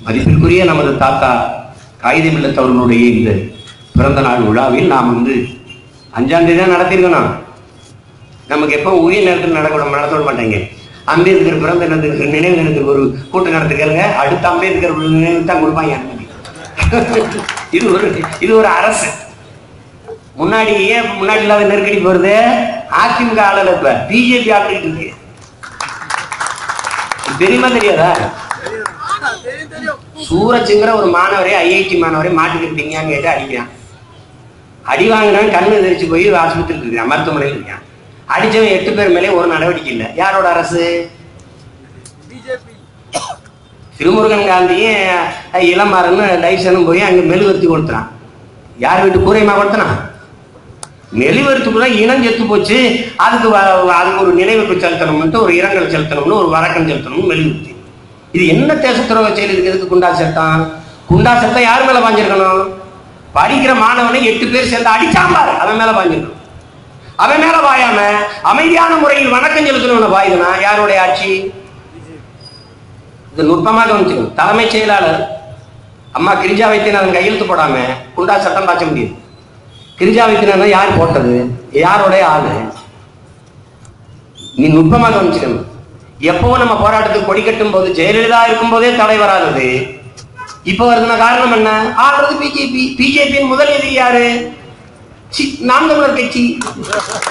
மதிப்பிற்குரிய நமது தாத்தா காகிதம் இல்லத்தவர்களுடைய இந்த பிறந்த நாள் விழாவில் நாம் 5ஆம் தேதி தான் நடத்திருக்கணும். நமக்கு எப்போ உரிய நேரத்தில் நடத்த மாட்டாங்க. அம்பேத்கர் பிறந்த நினைவு தினத்துக்கு ஒரு கூட்டம் நடத்துக்கங்க, அடுத்த அம்பேத்கர் நினைவு தான் கொடுப்பாங்க. இது ஒரு அரசு. முன்னாடி ஏன் முன்னாடி இல்லாத நெருக்கடி போறது? அதிமுக ஆளல, இப்ப பிஜேபி ஆக்கிட்டு இருக்கு. தெரியுமா தெரியாதா? சூரஜ்ங்கிற ஒரு மாணவரே, ஐஐடி மாணவரே மாட்டிக்கிட்டீங்கன்னு கேட்டு அடிக்கிறான். அடி வாங்கினான், கண்ணு தெரிச்சு போய் ஆஸ்பத்திரியில் இருக்கான், மருத்துவமனையில் இருக்கான். அடிச்சவன் 8 பேர் மேலே ஒரு நடவடிக்கை இல்லை. யாரோட அரசு? திருமுருகன் காந்தியும் இளமாறன்னு டைசனும் போய் அங்க மெழுகுவர்த்தி கொடுத்துறான். யார் வீட்டு கூரையமா கொடுத்தனா? மெழுகுவர்த்திக்குள்ள இனம் செத்து போச்சு, அதுக்கு ஒரு நினைவுக்கு செலுத்தணும்னு, ஒரு இரங்கல் செலுத்தணும்னு, ஒரு வரக்கம் செலுத்தணும்னு மெழுகுவர்த்தி. இது என்ன தேசத்துறவு செயல் இருக்கிறதுக்கு? குண்டா சட்டம். குண்டா சட்டம் யார் மேல பாஞ்சிருக்கணும்? படிக்கிற மாணவனை 8 பேர் சேர்ந்து அடிச்சாம்பாரு, அவன் மேல பாஞ்சிருக்கணும். அவன் மேல பாயாம அமைதியான முறையில் வணக்கம் செலுத்தணும் பாயுதுனா யாருடைய ஆட்சி? இது நுட்பமாக கவனிச்சுக்கணும். தலைமைச் செயலாளர் அம்மா கிரிஜா வைத்தியநாதன் கையெழுத்து போடாம குண்டா சட்டம் பாய்ச்ச முடியாது. கிரிஜா வைத்தியநாதன் யார் போட்டது? யாருடைய ஆளு? நீ நுட்பமாக கவனிச்சுக்கணும். எப்போ நம்ம போராட்டத்துக்கு கொடி கட்டும் போது ஜெயலலிதா இருக்கும் போதே தடை வராதது இப்ப வருதுன்னா காரணம் என்ன? ஆடுறது பிஜேபி. பிஜேபியின் முதல் எதிரி யாரு? நாம் தமிழர் கட்சி.